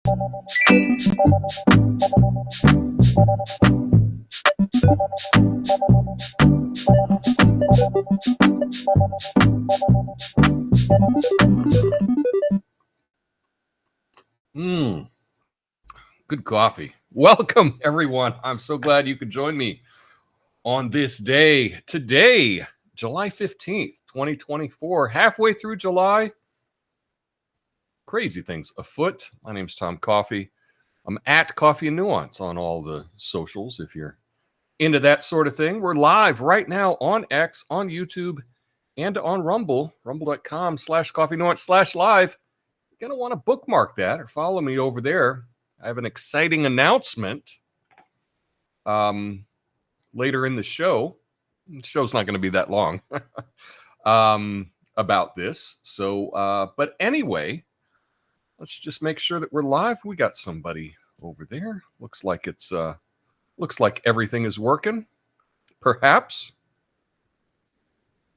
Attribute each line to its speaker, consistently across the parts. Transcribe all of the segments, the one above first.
Speaker 1: Good coffee. Welcome, everyone. I'm so glad you could join me on this day. Today, July 15th, 2024, halfway through July. Crazy things afoot. My name's Tom Coffey. I'm at Coffee and Nuance on all the socials if you're into that sort of thing. We're live right now on X, on YouTube, and on Rumble, rumble.com/coffeenuance/live. You're going to want to bookmark that or follow me over there. I have an exciting announcement later in the show. The show's not going to be that long about this. So, but anyway, let's just make sure that we're live. We got somebody over there. Looks like everything is working. Perhaps.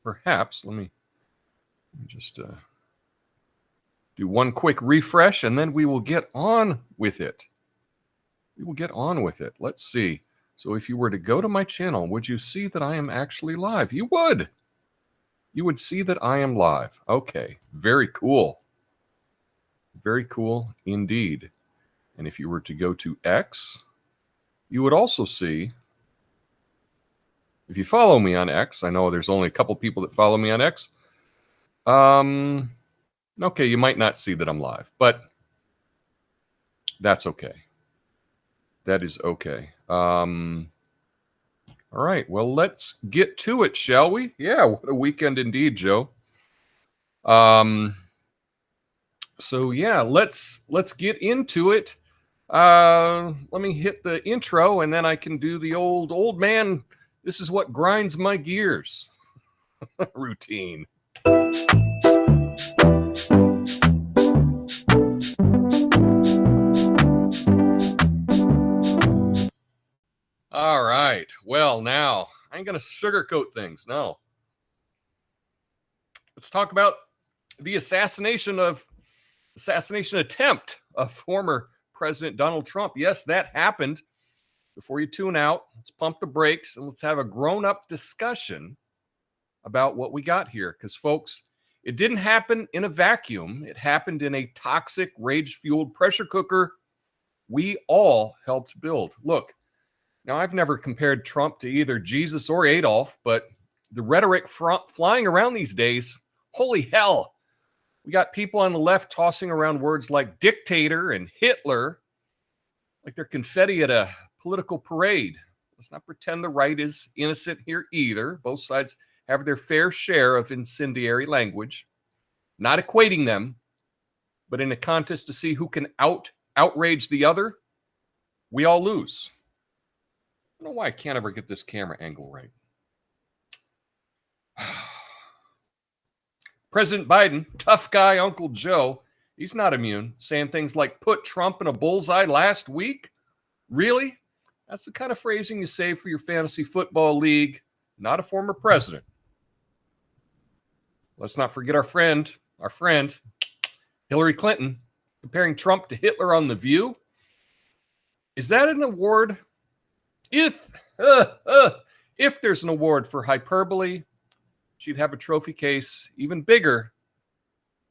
Speaker 1: Let me just do one quick refresh, and then we will get on with it. Let's see. So if you were to go to my channel, would you see that I am actually live? You would. You would see that I am live. Okay. Very cool. Very cool indeed. And if you were to go to X, you would also see, if you follow me on X, I know there's only a couple people that follow me on X. Okay, you might not see that I'm live, but that's okay. That is okay. All right, well, let's get to it, shall we? Yeah, what a weekend indeed, Joe. So yeah, let's get into it. Let me hit the intro, and then I can do the old man, this is what grinds my gears routine. All right. Well, now, I ain't going to sugarcoat things. No. Let's talk about the assassination attempt of former President Donald Trump. Yes, that happened. Before you tune out, let's pump the brakes and let's have a grown-up discussion about what we got here. Because, folks, it didn't happen in a vacuum. It happened in a toxic, rage-fueled pressure cooker we all helped build. Look. Now, I've never compared Trump to either Jesus or Adolf, but the rhetoric flying around these days, holy hell. We got people on the left tossing around words like dictator and Hitler, like they're confetti at a political parade. Let's not pretend the right is innocent here either. Both sides have their fair share of incendiary language. Not equating them, but in a contest to see who can outrage the other, we all lose. I don't know why I can't ever get this camera angle right. President Biden, tough guy, Uncle Joe, he's not immune, saying things like put Trump in a bullseye last week. Really? That's the kind of phrasing you say for your fantasy football league, not a former president. Let's not forget our friend, Hillary Clinton, comparing Trump to Hitler on The View. Is that an award? If there's an award for hyperbole, she'd have a trophy case even bigger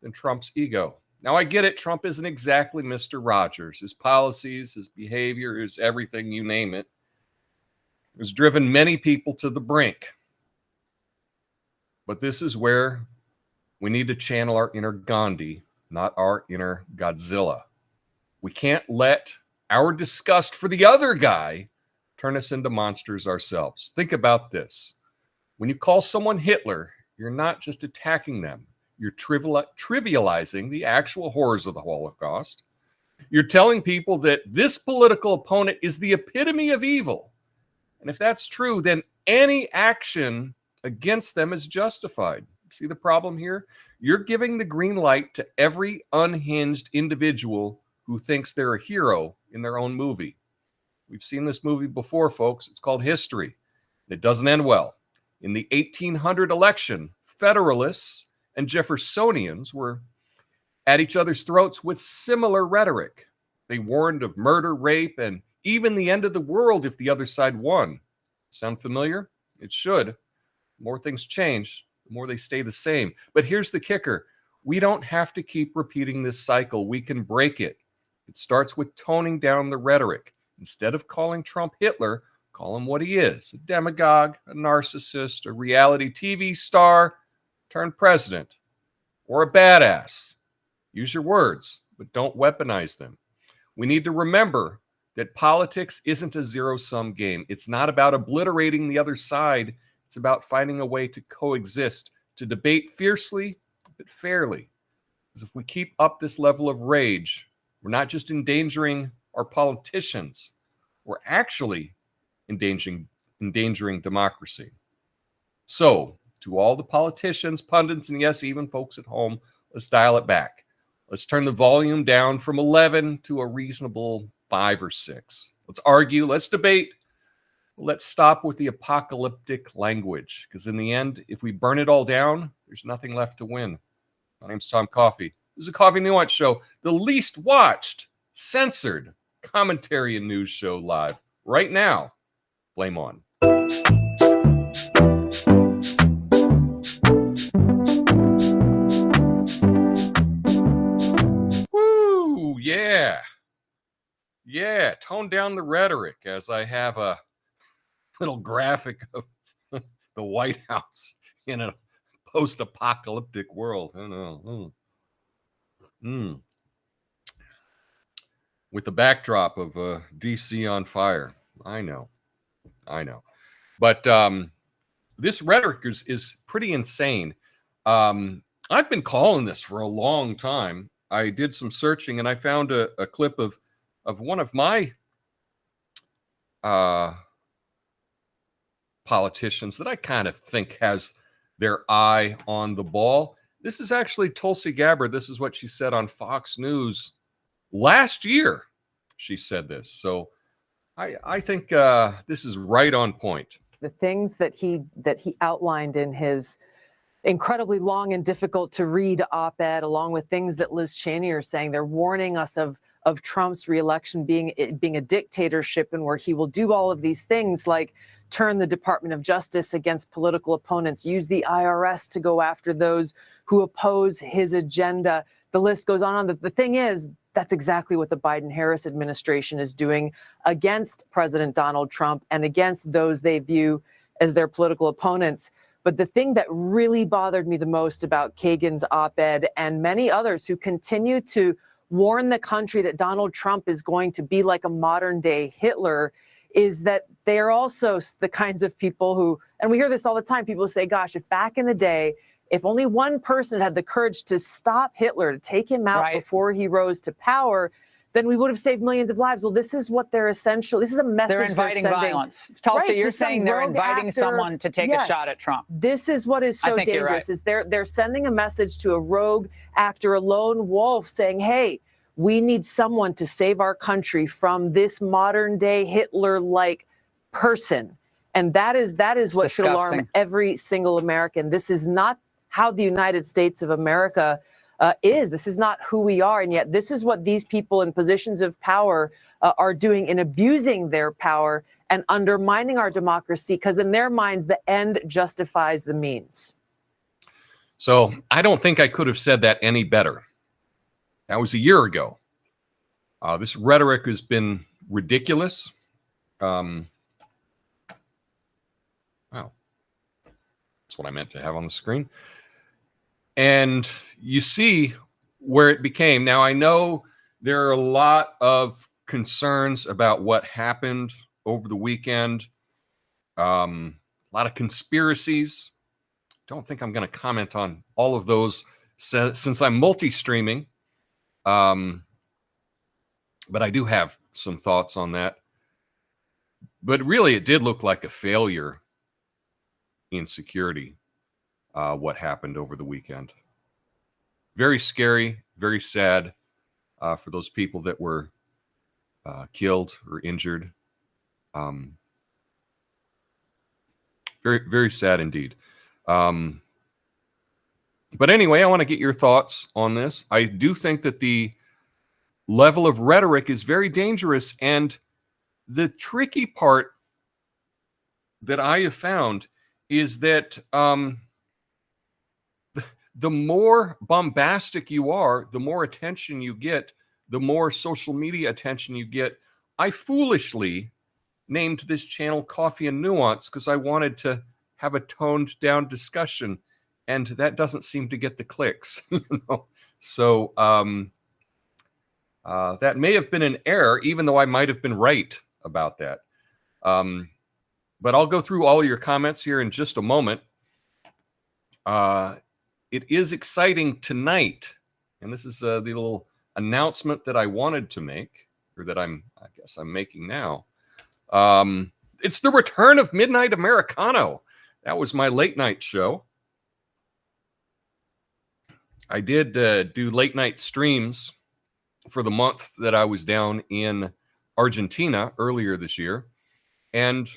Speaker 1: than Trump's ego. Now, I get it. Trump isn't exactly Mr. Rogers. His policies, his behavior, his everything, you name it, has driven many people to the brink. But this is where we need to channel our inner Gandhi, not our inner Godzilla. We can't let our disgust for the other guy turn us into monsters ourselves. Think about this. When you call someone Hitler, you're not just attacking them. You're trivializing the actual horrors of the Holocaust. You're telling people that this political opponent is the epitome of evil. And if that's true, then any action against them is justified. See the problem here? You're giving the green light to every unhinged individual who thinks they're a hero in their own movie. We've seen this movie before, folks. It's called History. It doesn't end well. In the 1800 election, Federalists and Jeffersonians were at each other's throats with similar rhetoric. They warned of murder, rape, and even the end of the world if the other side won. Sound familiar? It should. The more things change, the more they stay the same. But here's the kicker. We don't have to keep repeating this cycle. We can break it. It starts with toning down the rhetoric. Instead of calling Trump Hitler, call him what he is, a demagogue, a narcissist, a reality TV star turned president, or a badass. Use your words, but don't weaponize them. We need to remember that politics isn't a zero-sum game. It's not about obliterating the other side. It's about finding a way to coexist, to debate fiercely, but fairly. Because if we keep up this level of rage, we're not just endangering our politicians, we're actually endangering democracy. So, to all the politicians, pundits, and yes, even folks at home, let's dial it back. Let's turn the volume down from 11 to a reasonable 5 or 6. Let's argue, let's debate. Let's stop with the apocalyptic language, because in the end, if we burn it all down, there's nothing left to win. My name's Tom Coffey. This is a Coffee Nuance show, the least watched, censored commentary and news show live right now. Blame on. Woo, yeah. Yeah, tone down the rhetoric as I have a little graphic of the White House in a post-apocalyptic world. I don't know. With the backdrop of DC on fire. I know. But this rhetoric is pretty insane. I've been calling this for a long time. I did some searching and I found a clip of one of my politicians that I kind of think has their eye on the ball. This is actually Tulsi Gabbard. This is what she said on Fox News last year. She said this. So I think this is right on point.
Speaker 2: The things that he outlined in his incredibly long and difficult to read op-ed, along with things that Liz Cheney are saying, they're warning us of Trump's reelection being a dictatorship, and where he will do all of these things like turn the Department of Justice against political opponents, use the IRS to go after those who oppose his agenda. The list goes on. The thing is, that's exactly what the Biden-Harris administration is doing against President Donald Trump and against those they view as their political opponents. But the thing that really bothered me the most about Kagan's op-ed and many others who continue to warn the country that Donald Trump is going to be like a modern-day Hitler is that they're also the kinds of people who, and we hear this all the time, people say, gosh, if back in the day, if only one person had the courage to stop Hitler, to take him out before he rose to power, then we would have saved millions of lives. Well, this is what they're essentially, this is a message
Speaker 3: they're inviting violence. Tulsi, you're saying they're inviting someone to take a shot at Trump.
Speaker 2: This is what is so dangerous, is they're sending a message to a rogue actor, a lone wolf, saying, hey, we need someone to save our country from this modern day Hitler-like person. And that is what should alarm every single American. This is not how the United States of America is. This is not who we are. And yet this is what these people in positions of power are doing in abusing their power and undermining our democracy, because in their minds, the end justifies the means.
Speaker 1: So I don't think I could have said that any better. That was a year ago. This rhetoric has been ridiculous. Wow. That's what I meant to have on the screen. And you see where it became. Now, I know there are a lot of concerns about what happened over the weekend. A lot of conspiracies. Don't think I'm going to comment on all of those since I'm multi-streaming. But I do have some thoughts on that. But really, it did look like a failure in security, what happened over the weekend. Very scary, very sad for those people that were killed or injured. Very, very sad indeed. But anyway, I want to get your thoughts on this. I do think that the level of rhetoric is very dangerous. And the tricky part that I have found is that the more bombastic you are, the more attention you get, the more social media attention you get. I foolishly named this channel Coffee and Nuance because I wanted to have a toned down discussion, and that doesn't seem to get the clicks. So that may have been an error, even though I might have been right about that. But I'll go through all of your comments here in just a moment. It is exciting tonight, and this is the little announcement that I wanted to make, or that I guess I'm making now. It's the return of Midnight Americano. That was my late night show. I did do late night streams for the month that I was down in Argentina earlier this year, and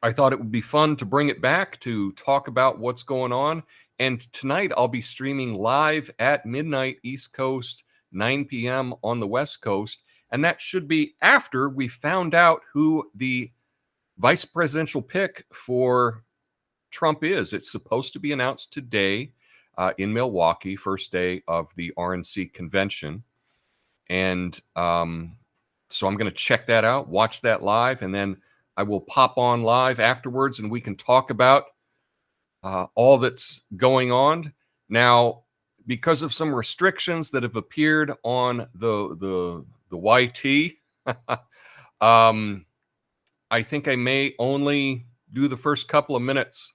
Speaker 1: I thought it would be fun to bring it back to talk about what's going on. And tonight I'll be streaming live at midnight East Coast, 9 p.m. on the West Coast. And that should be after we found out who the vice presidential pick for Trump is. It's supposed to be announced today in Milwaukee, first day of the RNC convention. And so I'm going to check that out, watch that live, and then I will pop on live afterwards and we can talk about all that's going on. Now, because of some restrictions that have appeared on the YT, I think I may only do the first couple of minutes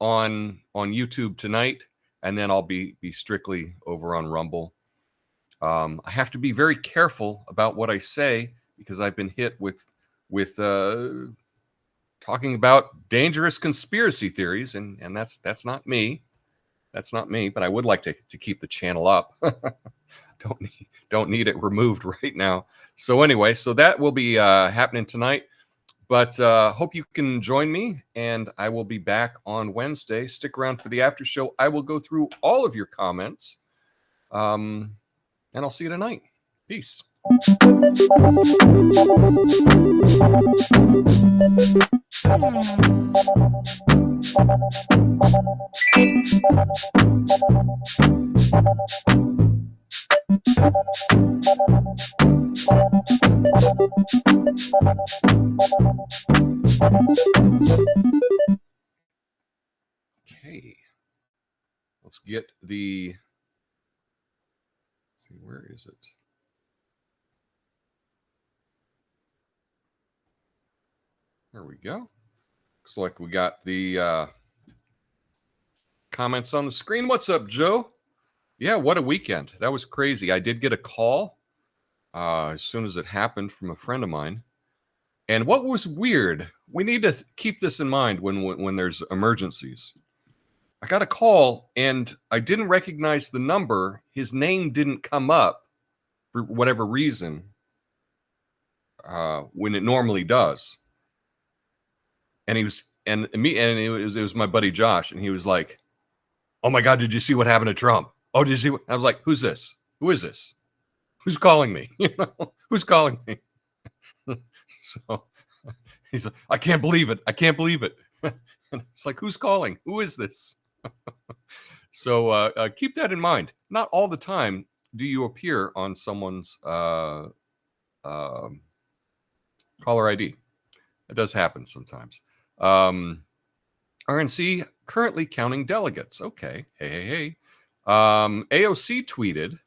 Speaker 1: on YouTube tonight, and then I'll be strictly over on Rumble. I have to be very careful about what I say because I've been hit with talking about dangerous conspiracy theories, and that's not me. That's not me, but I would like to keep the channel up. Don't need it removed right now. So anyway, so that will be happening tonight. But hope you can join me, and I will be back on Wednesday. Stick around for the after show. I will go through all of your comments, and I'll see you tonight. Peace. Okay, let's get the, let's see, where is it? There we go. Looks like we got the comments on the screen. What's up, Joe? Yeah, what a weekend. That was crazy. I did get a call as soon as it happened from a friend of mine. And what was weird, we need to keep this in mind when there's emergencies. I got a call and I didn't recognize the number. His name didn't come up for whatever reason when it normally does. And it was my buddy Josh, and he was like, "Oh my God, did you see what happened to Trump? Oh, did you see what?" I was like, "Who's this? Who is this? Who's calling me? Who's calling me?" So he's like, "I can't believe it. I can't believe it." It's like, who's calling? Who is this? So keep that in mind. Not all the time do you appear on someone's caller ID. It does happen sometimes. RNC currently counting delegates. Okay. Hey. AOC tweeted,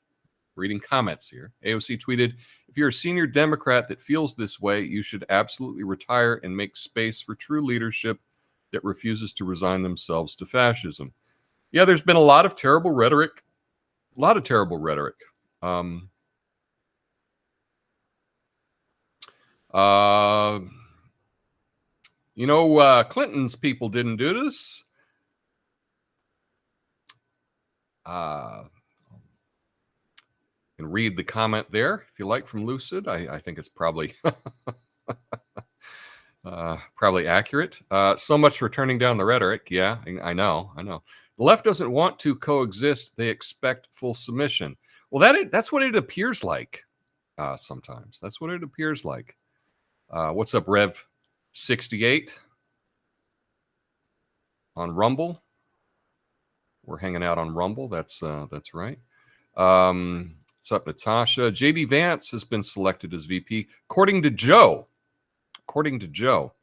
Speaker 1: reading comments here. AOC tweeted, "If you're a senior Democrat that feels this way, you should absolutely retire and make space for true leadership that refuses to resign themselves to fascism." Yeah, there's been a lot of terrible rhetoric. Clinton's people didn't do this. You can read the comment there if you like from Lucid. I think it's probably probably accurate. So much for turning down the rhetoric. Yeah, I know. The left doesn't want to coexist. They expect full submission. Well, that's what it appears like sometimes. That's what it appears like. What's up, Rev 68 on Rumble? We're hanging out on Rumble. That's right. What's up, Natasha? JD Vance has been selected as VP, according to Joe. According to Joe,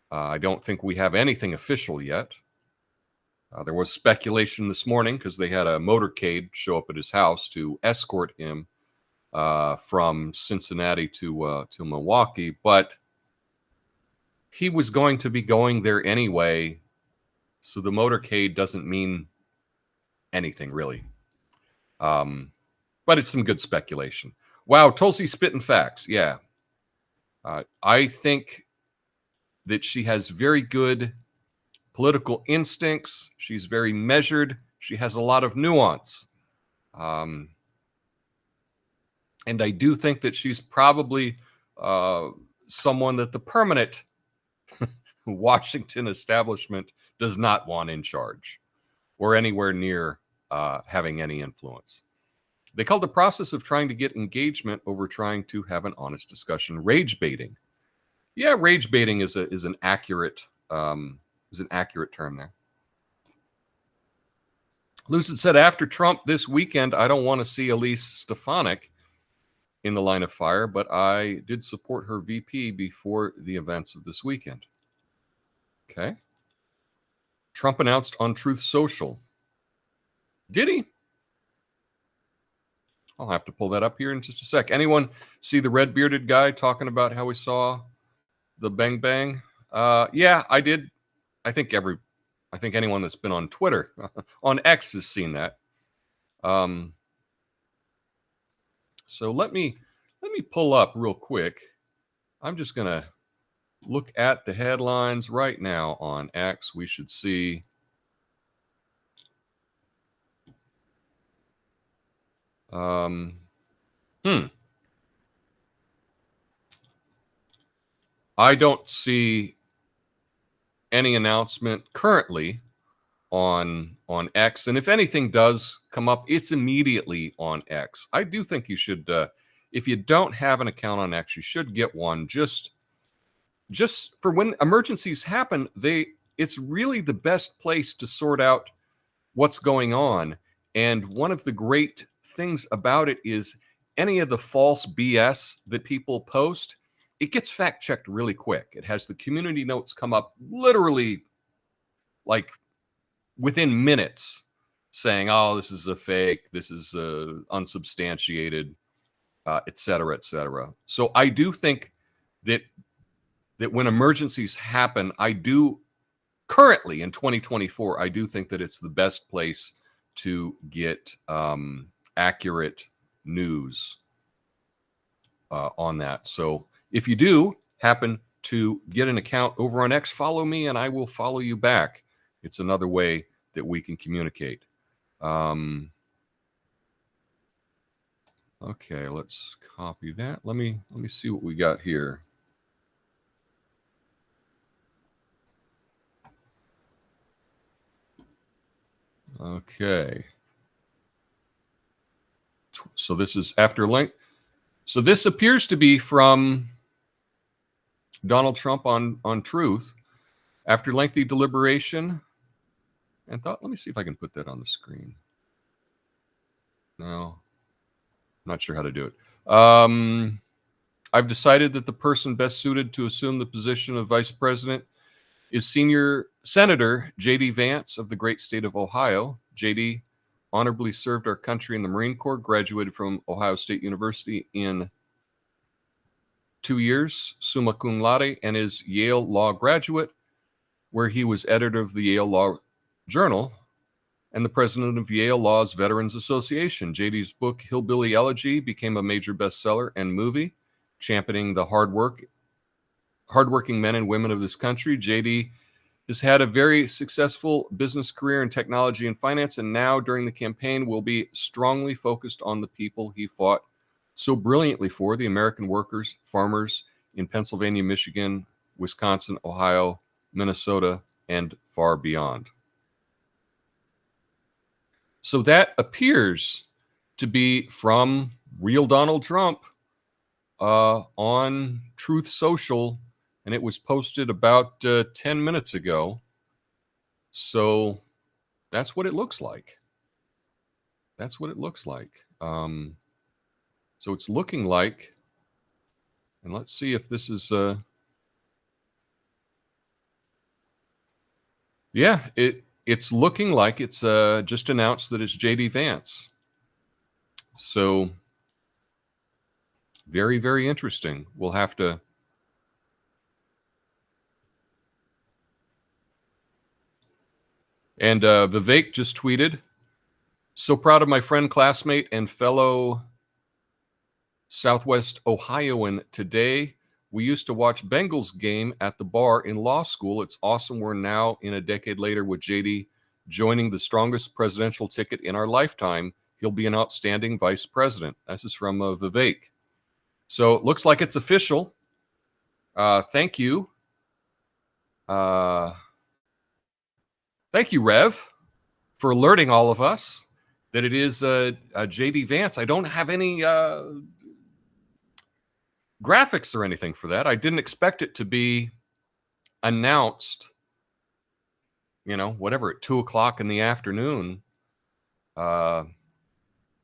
Speaker 1: I don't think we have anything official yet. There was speculation this morning because they had a motorcade show up at his house to escort him from Cincinnati to Milwaukee, but he was going to be going there anyway, so the motorcade doesn't mean anything really. But it's some good speculation. Wow, Tulsi spitting facts. Yeah. I think that she has very good political instincts. She's very measured. She has a lot of nuance. And I do think that she's probably someone that the permanent Washington establishment does not want in charge or anywhere near having any influence. They called the process of trying to get engagement over trying to have an honest discussion rage baiting. Yeah, rage baiting is an accurate term there. Lucid said, after Trump this weekend, I don't want to see Elise Stefanik in the line of fire, but I did support her VP before the events of this weekend. Okay. Trump announced on Truth Social. Did he? I'll have to pull that up here in just a sec. Anyone see the red-bearded guy talking about how we saw the bang bang? Yeah, I did. I think anyone that's been on Twitter, on X, has seen that. So let me pull up real quick. I'm just gonna look at the headlines right now on X. We should see. I don't see any announcement currently on X, and if anything does come up, it's immediately on X. I do think you should, if you don't have an account on X, you should get one. Just for when emergencies happen, it's really the best place to sort out what's going on. And one of the great things about it is any of the false BS that people post, it gets fact checked really quick. It has the community notes come up literally like within minutes saying, oh, this is a fake, this is unsubstantiated, et cetera, et cetera. So I do think that when emergencies happen, I do currently in 2024, I do think that it's the best place to get accurate news on that. So if you do happen to get an account over on X, follow me and I will follow you back. It's another way that we can communicate. Okay, let's copy that. Let me see what we got here. Okay. So this is after length. So this appears to be from Donald Trump on Truth. After lengthy deliberation and thought, let me see if I can put that on the screen. No, I'm not sure how to do it. I've decided that the person best suited to assume the position of vice president is senior Senator J.D. Vance of the great state of Ohio. J.D. honorably served our country in the Marine Corps, graduated from Ohio State University in 2 years, summa cum laude, and is Yale Law graduate, where he was editor of the Yale Law Journal and the president of Yale Law's Veterans Association. JD's book, Hillbilly Elegy, became a major bestseller and movie, championing the hardworking men and women of this country. JD has had a very successful business career in technology and finance, and now during the campaign will be strongly focused on the people he fought so brilliantly for, the American workers, farmers in Pennsylvania, Michigan, Wisconsin, Ohio, Minnesota, and far beyond. So that appears to be from real Donald Trump on Truth Social, and it was posted about 10 minutes ago. So that's what it looks like. That's what it looks like. So it's looking like, and let's see if this is, yeah, it's looking like it's just announced that it's J.D. Vance. So very, very interesting. We'll have to. And Vivek just tweeted, so proud of my friend, classmate, and fellow Southwest Ohioan today. We used to watch Bengals game at the bar in law school. It's awesome we're now in a decade later with JD joining the strongest presidential ticket in our lifetime. He'll be an outstanding vice president. This is from Vivek. So it looks like it's official. Thank you. Thank you, Rev, for alerting all of us that it is J.D. Vance. I don't have any graphics or anything for that. I didn't expect it to be announced, whatever, at 2 o'clock in the afternoon,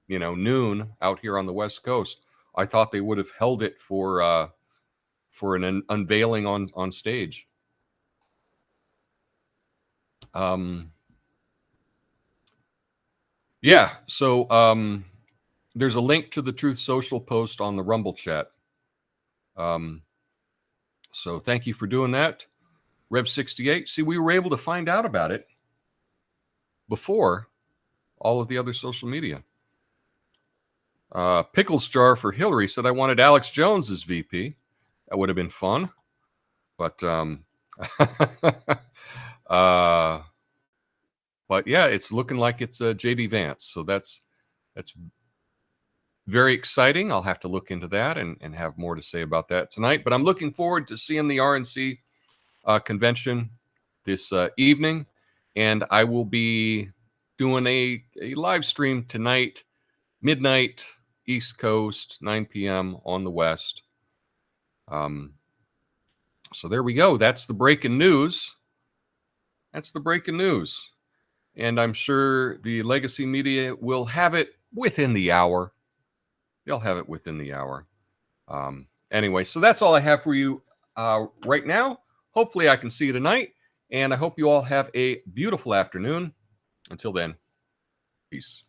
Speaker 1: noon out here on the West Coast. I thought they would have held it for an unveiling on stage. Yeah, so there's a link to the Truth Social post on the Rumble chat. So thank you for doing that, Rev68. See, we were able to find out about it before all of the other social media. Pickles Jar for Hillary said, I wanted Alex Jones as VP. That would have been fun. But but yeah, it's looking like it's J.D. Vance. So that's very exciting. I'll have to look into that and have more to say about that tonight. But I'm looking forward to seeing the RNC convention this evening. And I will be doing a live stream tonight, midnight, East Coast, 9 p.m. on the West. So there we go. That's the breaking news. That's the breaking news. And I'm sure the legacy media will have it within the hour. They'll have it within the hour. Anyway, so that's all I have for you right now. Hopefully I can see you tonight. And I hope you all have a beautiful afternoon. Until then, peace.